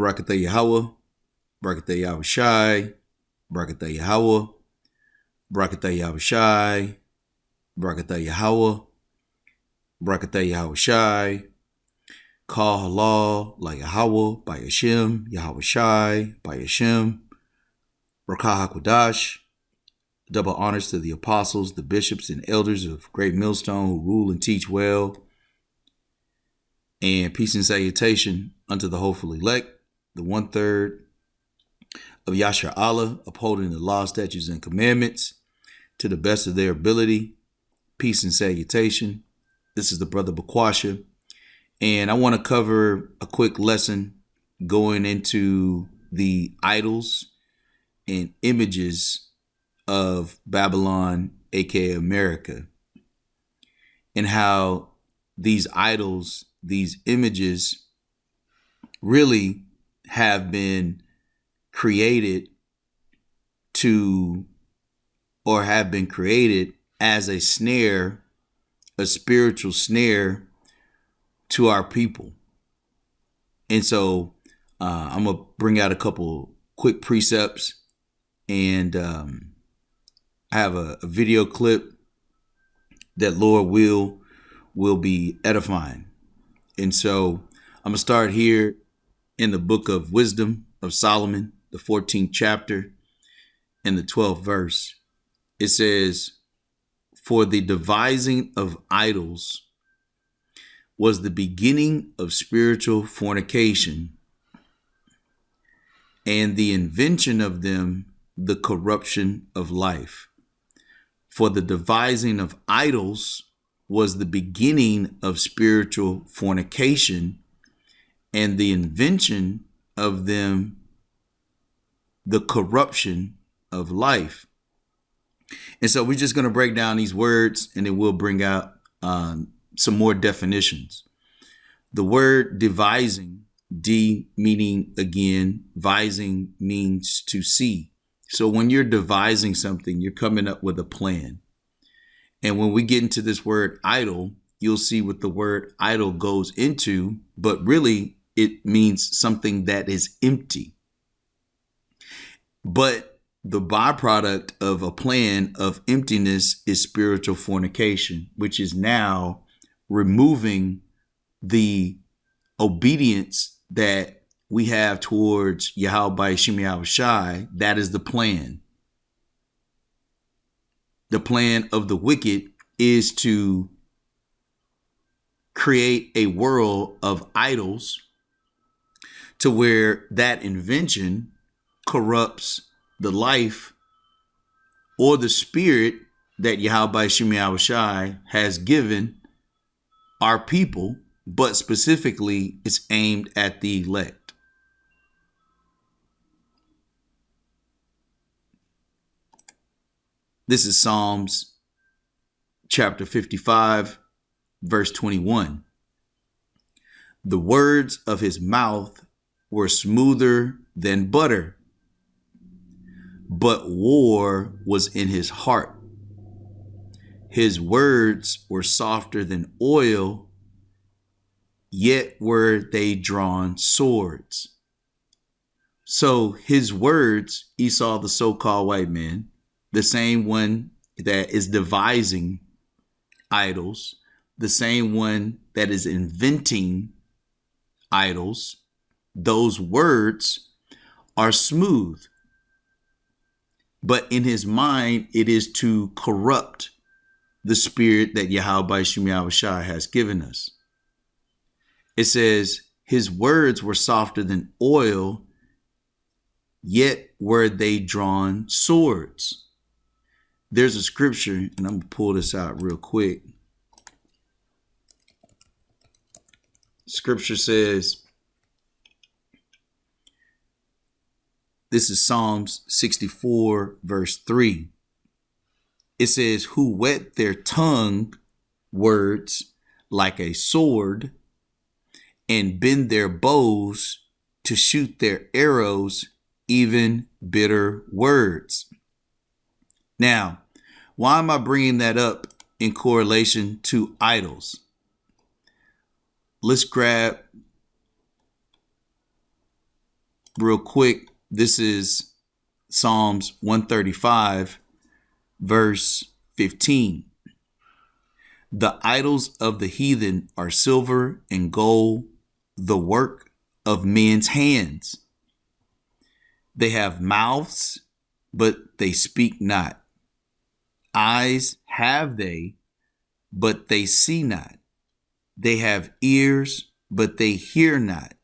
Barakatah Yahweh, Barakatah Yahweh Shai, Barakatah Yahweh, Barakatah Yahweh Shai, Barakatah Yahweh, Barakatah Yahweh Shai, Kal Halal, La Yahweh, by Hashem, Yahweh Shai, by Hashem, Rakah HaKodash. Double honors to the apostles, the bishops, and elders of Great Millstone who rule and teach well. And peace and salutation unto the hopeful elect, the 1/3 of Yashar Allah, upholding the law, statutes, and commandments to the best of their ability. Peace and salutation. This is the brother Bakwasha. And I want to cover a quick lesson going into the idols and images of Babylon, aka America, and how these idols, these images really have been created to, or have been created as a snare, a spiritual snare to our people. And so I'm going to bring out a couple quick precepts, and I have a video clip that Lord will be edifying. And so I'm going to start here in the book of Wisdom of Solomon, the 14th chapter and the 12th verse. It says, "For the devising of idols was the beginning of spiritual fornication, and the invention of them the corruption of life. For the devising of idols was the beginning of spiritual fornication, and the invention of them the corruption of life." And so we're just going to break down these words, and then we'll bring out some more definitions. The word devising, D meaning again, vising means to see. So when you're devising something, you're coming up with a plan. And when we get into this word idol, you'll see what the word idol goes into, but really it means something that is empty. But the byproduct of a plan of emptiness is spiritual fornication, which is now removing the obedience that we have towards Yahweh by Hashem Yahweh Shai. That is the plan. The plan of the wicked is to create a world of idols to where that invention corrupts the life or the spirit that Yahweh by Hashem Yahweh Shai has given our people, but specifically it's aimed at the elect. This is Psalms chapter 55, verse 21. "The words of his mouth were smoother than butter, but war was in his heart. His words were softer than oil, yet were they drawn swords." So his words, Esau, the so-called white man, the same one that is devising idols, the same one that is inventing idols, those words are smooth. But in his mind, it is to corrupt the spirit that Yahweh by Hashem Yahweh Shai has given us. It says, his words were softer than oil, yet were they drawn swords. There's a scripture, and I'm going to pull this out real quick. Scripture says, this is Psalms 64, verse 3. It says, "Who whet their tongue words like a sword, and bend their bows to shoot their arrows, even bitter words." Now, why am I bringing that up in correlation to idols? Let's grab real quick. This is Psalms 135, verse 15. The idols of the heathen are silver and gold, the work of men's hands. They have mouths, but they speak not. Eyes have they, but they see not. They have ears, but they hear not.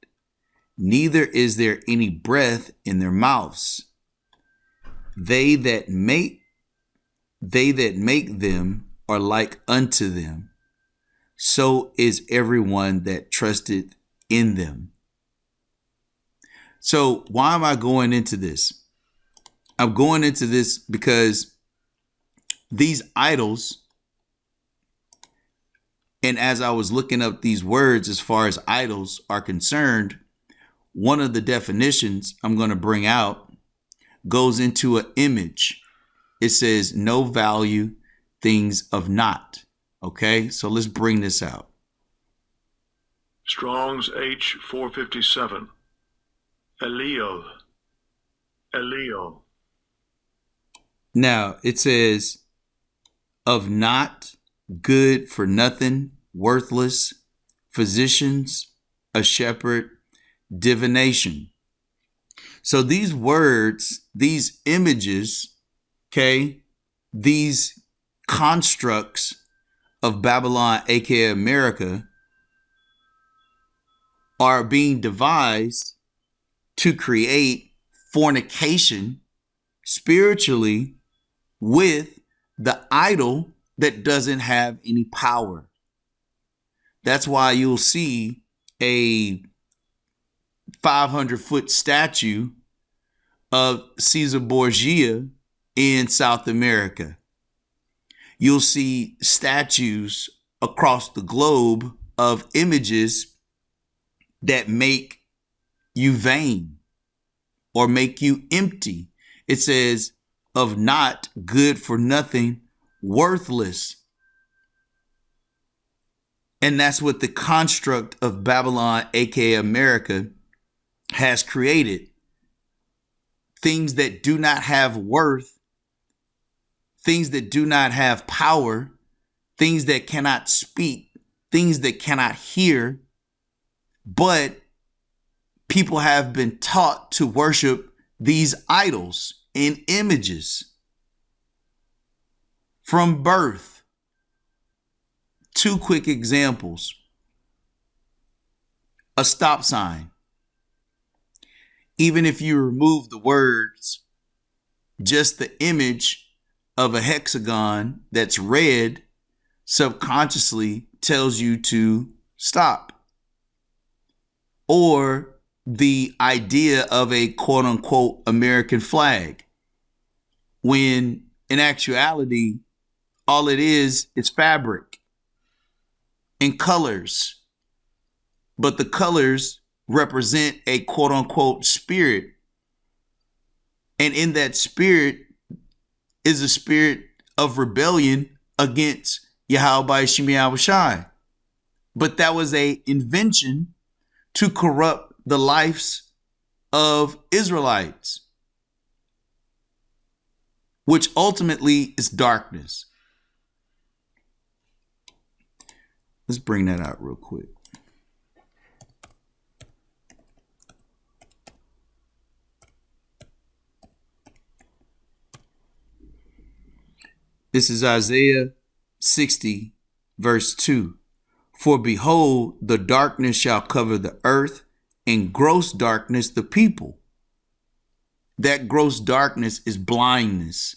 Neither is there any breath in their mouths. They that make them are like unto them. So is everyone that trusted in them. So why am I going into this? I'm going into this because these idols, and as I was looking up these words as far as idols are concerned, one of the definitions I'm going to bring out goes into an image. It says no value, things of naught. Okay, so let's bring this out. Strong's H 457. Eliel. Now it says of naught, good for nothing, worthless, physicians, a shepherd, divination. So these words, these images, okay, these constructs of Babylon, aka America, are being devised to create fornication spiritually with the idol that doesn't have any power. That's why you'll see a 500-foot statue of Caesar Borgia in South America. You'll see statues across the globe of images that make you vain or make you empty. It says of not, good for nothing, worthless. And that's what the construct of Babylon, aka America, has created. Things that do not have worth, things that do not have power, things that cannot speak, things that cannot hear, but people have been taught to worship these idols and images from birth. Two quick examples. A stop sign. Even if you remove the words, just the image of a hexagon that's red subconsciously tells you to stop. Or the idea of a quote unquote American flag, when in actuality, all it is fabric and colors. But the colors represent a quote unquote spirit. And in that spirit is a spirit of rebellion against Yahweh Shemi Shai. But that was a invention to corrupt the lives of Israelites, which ultimately is darkness. Let's bring that out real quick. This is Isaiah 60, verse 2. For behold, the darkness shall cover the earth, and gross darkness the people. That gross darkness is blindness.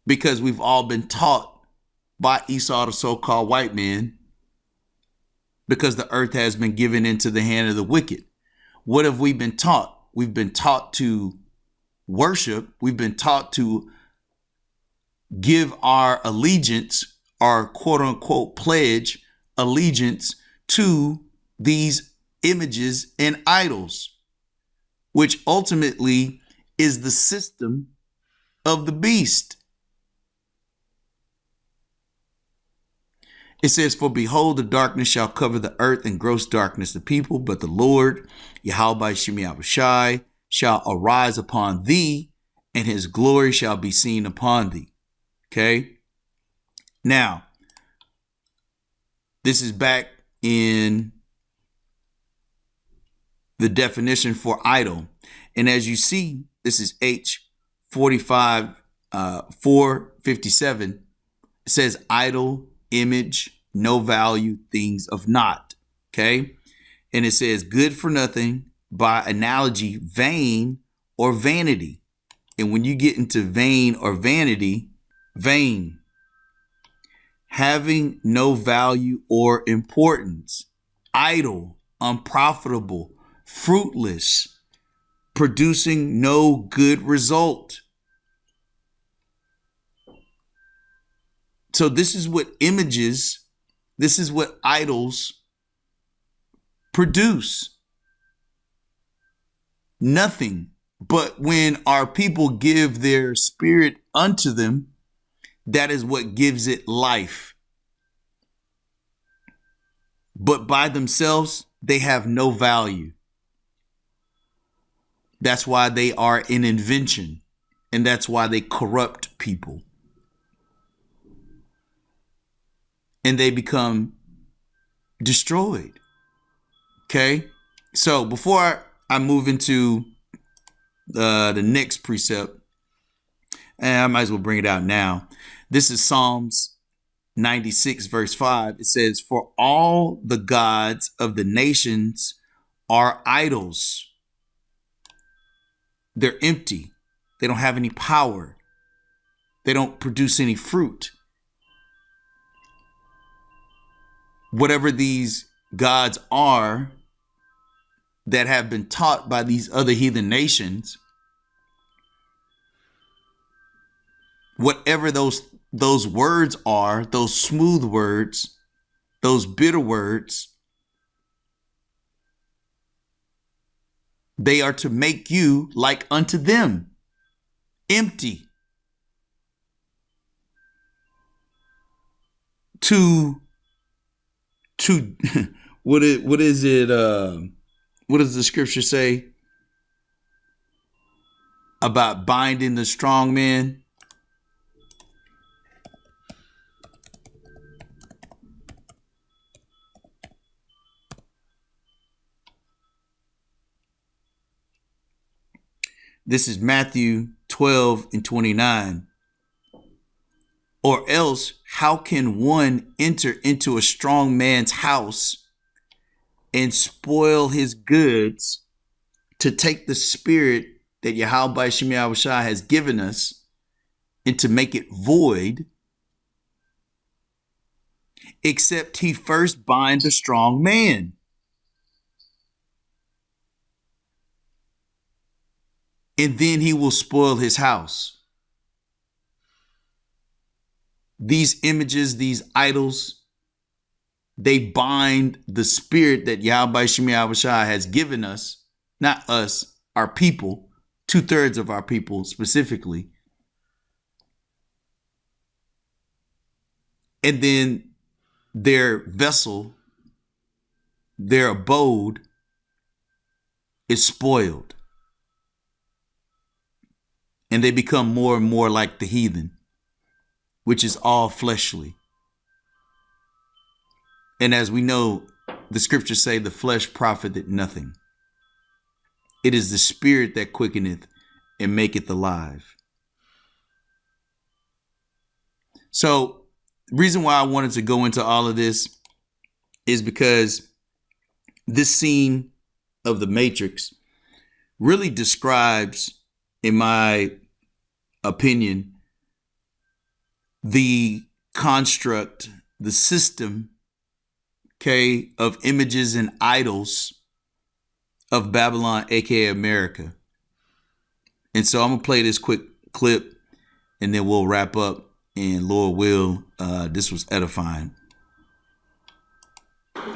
Because we've all been taught by Esau, the so-called white man, because the earth has been given into the hand of the wicked. What have we been taught? We've been taught to worship. We've been taught to give our allegiance, our quote unquote pledge allegiance to these images and idols, which ultimately is the system of the beast. It says, for behold, the darkness shall cover the earth, and gross darkness the people, but the Lord, Yahweh Shem Yahushai, shall arise upon thee, and his glory shall be seen upon thee. Okay. Now, this is back in the definition for idol. And as you see, this is H45, 457. It says idol, image, no value, things of naught. Okay. And it says good for nothing, by analogy, vain or vanity. And when you get into vain or vanity, vain, having no value or importance, idle, unprofitable, fruitless, producing no good result. So this is what images, this is what idols produce. Nothing. But when our people give their spirit unto them, that is what gives it life. But by themselves, they have no value. That's why they are an invention. And that's why they corrupt people. And they become destroyed. Okay? So before I move into the next precept, and I might as well bring it out now. This is Psalms 96 verse 5. It says, for all the gods of the nations are idols. They're empty. They don't have any power. They don't produce any fruit. Whatever these gods are that have been taught by these other heathen nations, whatever those words are, those smooth words, those bitter words, they are to make you like unto them, empty, to what is it? What does the scripture say about binding the strong man? This is Matthew 12 and 29. Or else, how can one enter into a strong man's house and spoil his goods to take the spirit that Yahweh Shem Yahushai has given us and to make it void, except he first bind the strong man? And then he will spoil his house. These images, these idols, they bind the spirit that Yahweh Shem Yahushai has given us, not us, our people, 2/3 of our people specifically. And then their vessel, their abode is spoiled. And they become more and more like the heathen, which is all fleshly. And as we know, the scriptures say the flesh profiteth nothing. It is the spirit that quickeneth and maketh alive. So the reason why I wanted to go into all of this is because this scene of the Matrix really describes, in my opinion, the construct, the system, okay, of images and idols of Babylon, aka America. And so I'm gonna play this quick clip and then we'll wrap up, and Lord will, this was edifying.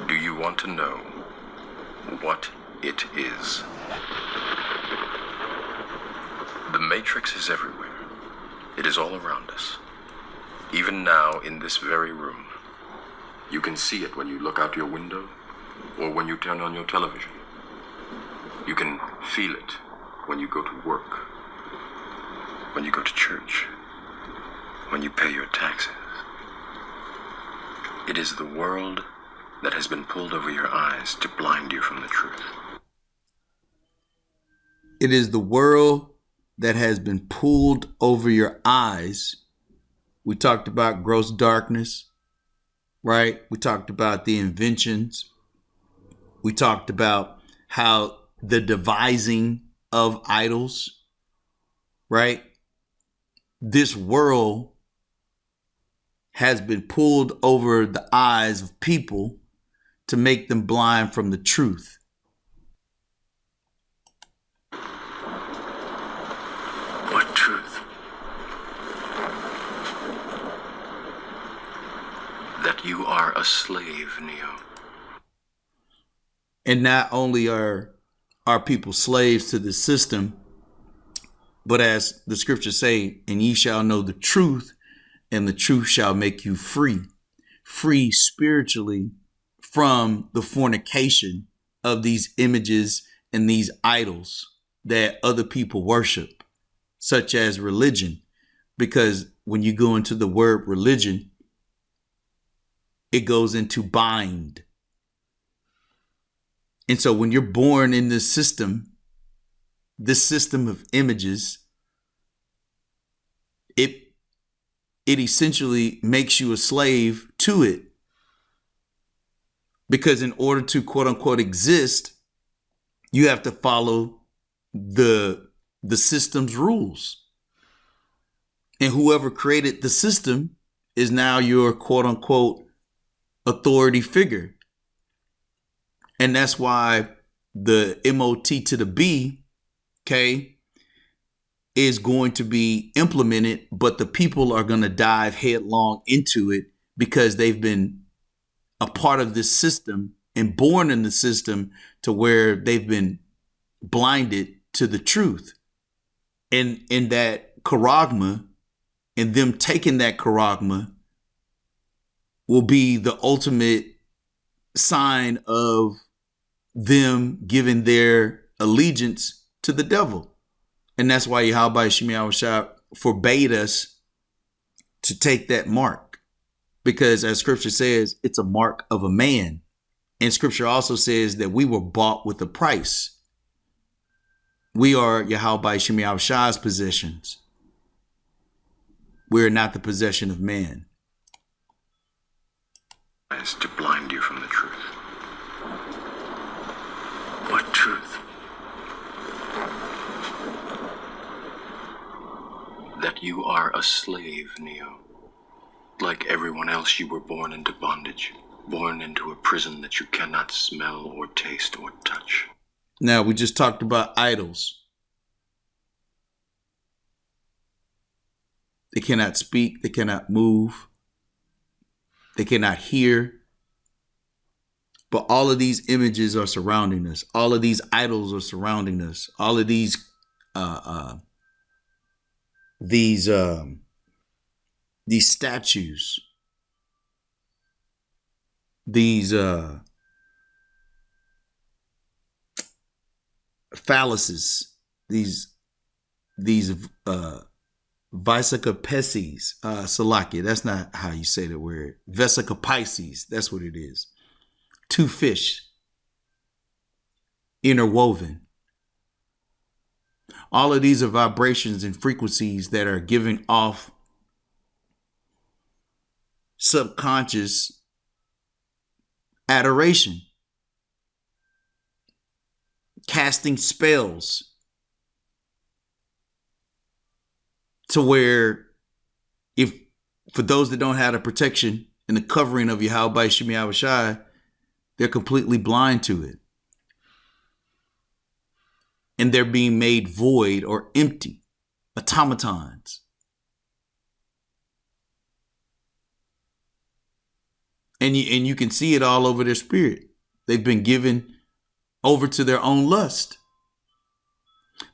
Do you want to know what it is? The Matrix is everywhere. It is all around us. Even now in this very room. You can see it when you look out your window or when you turn on your television. You can feel it when you go to work, when you go to church, when you pay your taxes. It is the world that has been pulled over your eyes to blind you from the truth. It is the world that has been pulled over your eyes. We talked about gross darkness, right? We talked about the inventions. We talked about how the devising of idols, right? This world has been pulled over the eyes of people to make them blind from the truth. What truth? That you are a slave, Neo. And not only are people slaves to the system, but as the scriptures say, and ye shall know the truth, and the truth shall make you free. Free spiritually from the fornication of these images and these idols that other people worship, such as religion. Because when you go into the word religion, it goes into bind. And so when you're born in this system of images, it essentially makes you a slave to it. Because in order to quote unquote exist, you have to follow the system's rules. And whoever created the system is now your quote unquote authority figure. And that's why the MOT to the B, okay, is going to be implemented, but the people are going to dive headlong into it because they've been a part of this system and born in the system to where they've been blinded to the truth. And in that charagma, and them taking that charagma will be the ultimate sign of them giving their allegiance to the devil. And that's why Yahweh Shemi Shah forbade us to take that mark. Because as scripture says, it's a mark of a man. And scripture also says that we were bought with a price. We are Yahweh Shemi Shah's possessions. We are not the possession of man. As to blind you from the truth. What truth? That you are a slave, Neo. Like everyone else, you were born into bondage, born into a prison that you cannot smell or taste or touch. Now, we just talked about idols. They cannot speak, they cannot move, they cannot hear. But all of these images are surrounding us. All of these idols are surrounding us. All of these statues, these phalluses, these Vesica Pisces, Salakia, that's not how you say the word. Vesica Pisces, that's what it is. 2 fish interwoven. All of these are vibrations and frequencies that are giving off subconscious adoration, casting spells to where, if for those that don't have the protection and the covering of Yahweh Shemi Shai, they're completely blind to it. And they're being made void or empty, automatons. And you can see it all over their spirit. They've been given over to their own lust.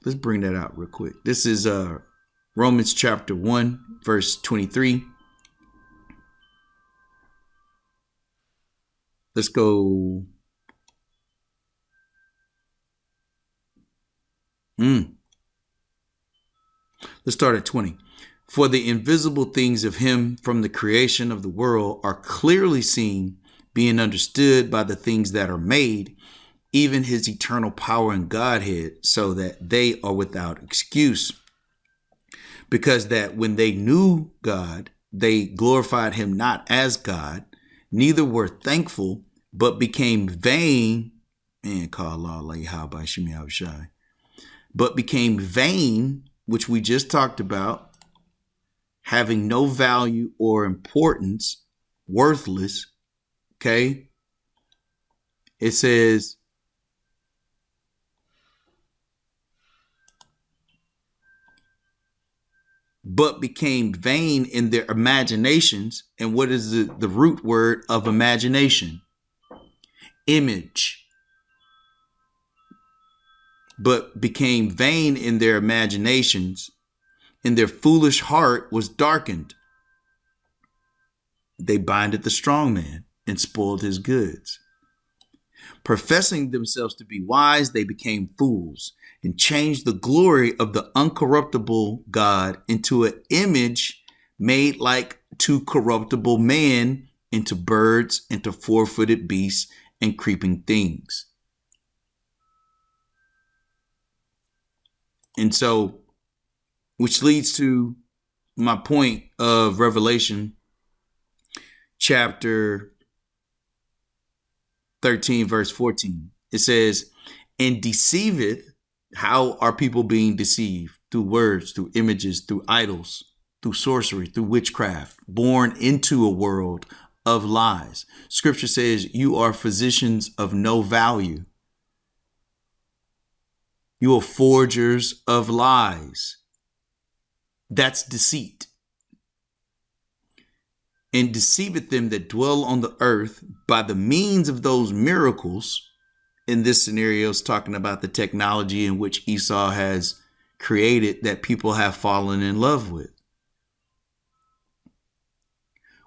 Let's bring that out real quick. This is Romans chapter 1, verse 23. Let's go. Let's start at 20. For the invisible things of him from the creation of the world are clearly seen, being understood by the things that are made, even his eternal power and Godhead, so that they are without excuse. Because that when they knew God, they glorified him not as God, neither were thankful, but became vain. Man, but became vain, which we just talked about, having no value or importance, worthless. Okay. It says, but became vain in their imaginations. And what is the root word of imagination? Image. But became vain in their imaginations, and their foolish heart was darkened. They binded the strong man and spoiled his goods. Professing themselves to be wise, they became fools and changed the glory of the uncorruptible God into an image made like to corruptible man, into birds, into four-footed beasts, and creeping things. And so, which leads to my point of Revelation chapter 13, verse 14. It says, and deceiveth. How are people being deceived? Through words, through images, through idols, through sorcery, through witchcraft, born into a world of lies. Scripture says you are physicians of no value. You are forgers of lies. That's deceit. And deceiveth them that dwell on the earth by the means of those miracles. In this scenario, it's talking about the technology in which Esau has created that people have fallen in love with,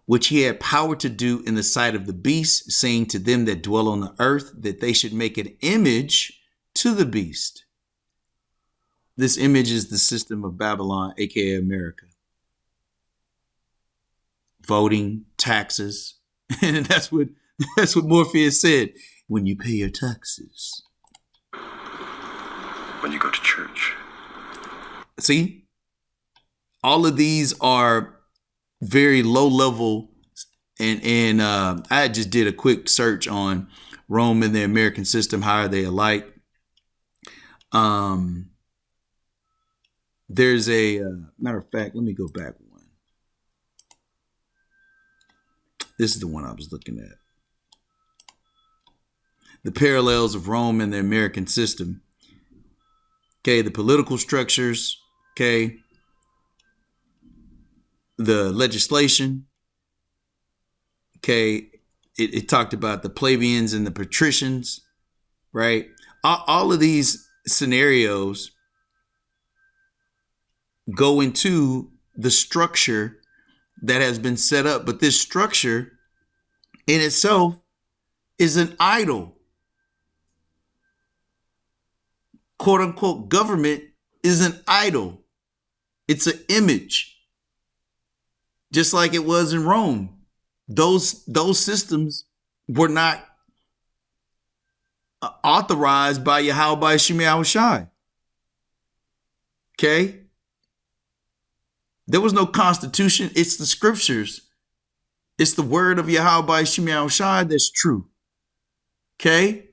which he had power to do in the sight of the beast, saying to them that dwell on the earth that they should make an image to the beast. This image is the system of Babylon, aka America. Voting, taxes, and that's what Morpheus said. When you pay your taxes. When you go to church. See? All of these are very low level. And I just did a quick search on Rome and the American system. How are they alike? There's a matter of fact, let me go back one. This is the one I was looking at. The parallels of Rome and the American system. Okay, the political structures. Okay, the legislation. Okay, it talked about the plebeians and the patricians, right? All of these scenarios go into the structure that has been set up, but this structure in itself is an idol. Quote unquote government is an idol. It's an image. Just like it was in Rome. Those systems were not authorized by Yahweh Shem Yahushai. Okay? There was no constitution. It's the scriptures. It's the word of Yahweh Shem Yahushai that's true. Okay?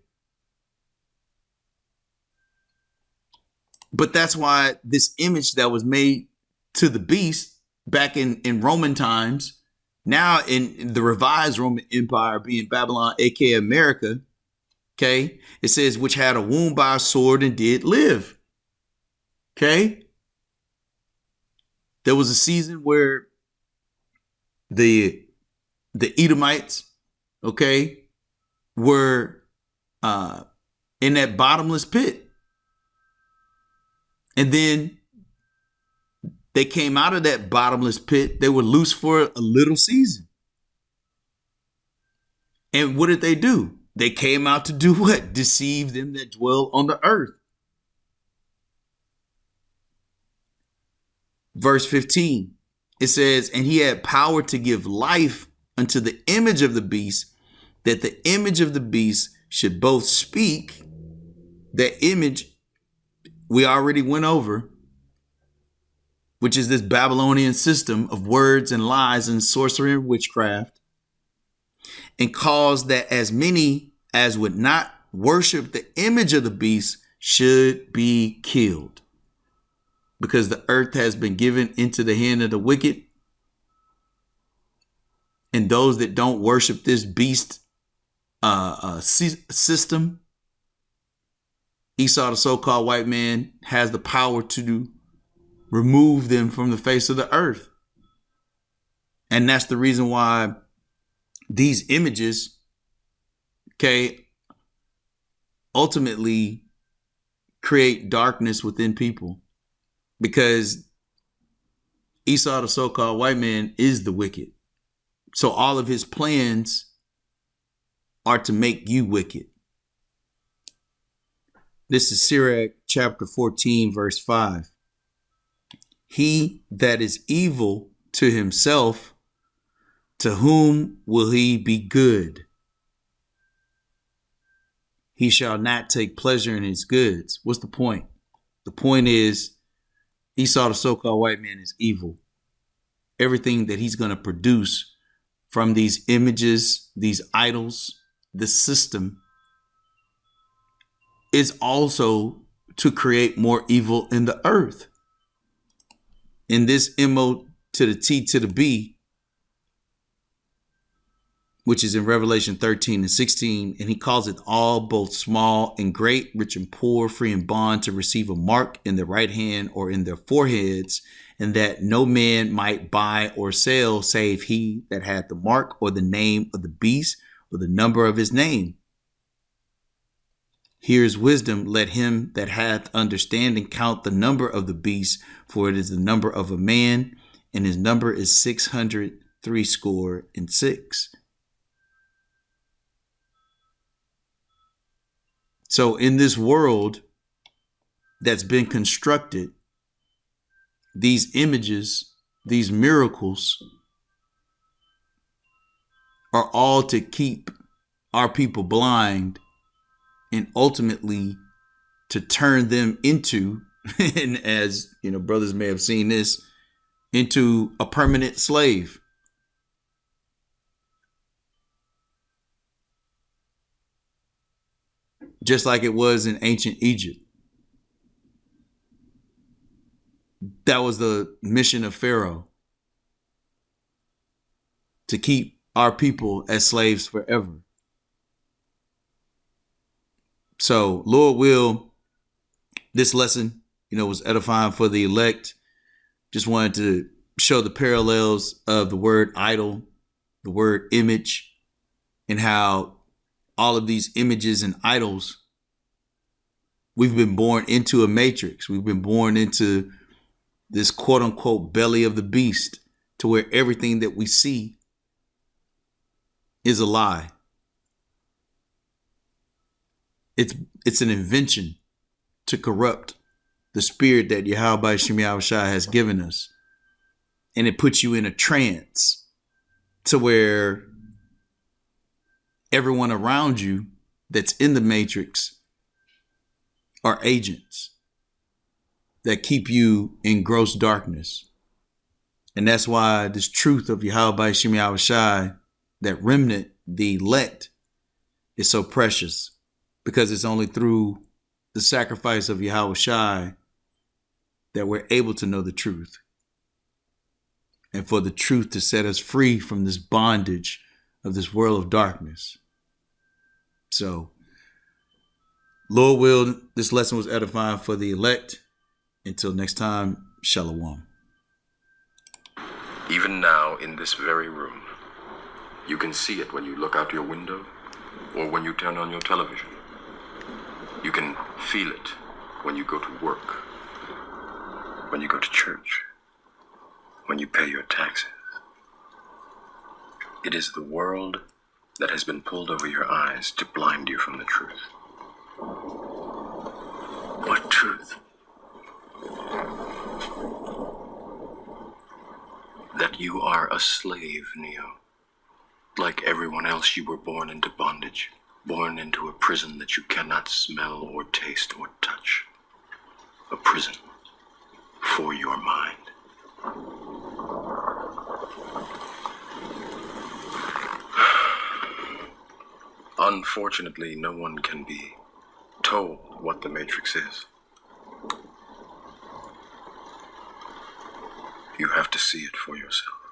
But that's why this image that was made to the beast back in Roman times, now in the revised Roman Empire being Babylon, aka America, okay, it says, which had a wound by a sword and did live. Okay. There was a season where the Edomites, okay, were in that bottomless pit. And then they came out of that bottomless pit. They were loose for a little season. And what did they do? They came out to do what? Deceive them that dwell on the earth. Verse 15, it says, and he had power to give life unto the image of the beast, that the image of the beast should both speak. That image we already went over, which is this Babylonian system of words and lies and sorcery and witchcraft, and cause that as many as would not worship the image of the beast should be killed. Because the earth has been given into the hand of the wicked. And those that don't worship this beast system, Esau, the so-called white man, has the power to remove them from the face of the earth. And that's the reason why these images, okay, ultimately create darkness within people. Because Esau, the so-called white man, is the wicked. So all of his plans are to make you wicked. This is Sirach chapter 14, verse 5. He that is evil to himself, to whom will he be good? He shall not take pleasure in his goods. What's the point? The point is, Esau, the so-called white man, is evil. Everything that he's going to produce from these images, these idols, the system, is also to create more evil in the earth. In this MO to the T to the B, which is in Revelation 13 and 16, and he calls it all, both small and great, rich and poor, free and bond, to receive a mark in their right hand or in their foreheads, and that no man might buy or sell save he that had the mark or the name of the beast or the number of his name. Here's wisdom. Let him that hath understanding count the number of the beast, for it is the number of a man, and his number is 666. So in this world that's been constructed, these images, these miracles are all to keep our people blind and ultimately to turn them into, and as you know, brothers may have seen this, into a permanent slave. Just like it was in ancient Egypt. That was the mission of Pharaoh, to keep our people as slaves forever. So, Lord will, this lesson, was edifying for the elect. Just wanted to show the parallels of the word idol, the word image, and how all of these images and idols, we've been born into a matrix. We've been born into this quote unquote belly of the beast, to where everything that we see is a lie. It's an invention to corrupt the spirit that Yahweh Shem Yahushua has given us. And it puts you in a trance to where everyone around you that's in the matrix are agents that keep you in gross darkness. And that's why this truth of Yahweh Shem Yahushua, that remnant, the elect, is so precious, because it's only through the sacrifice of Yahushua that we're able to know the truth, and for the truth to set us free from this bondage of this world of darkness. So, Lord will, this lesson was edifying for the elect. Until next time, Shalom. Even now, in this very room, you can see it when you look out your window or when you turn on your television. You can feel it when you go to work, when you go to church, when you pay your taxes. It is the world that has been pulled over your eyes to blind you from the truth. What truth? That you are a slave, Neo. Like everyone else, you were born into bondage, born into a prison that you cannot smell or taste or touch. A prison for your mind. Unfortunately, no one can be told what the Matrix is. You have to see it for yourself.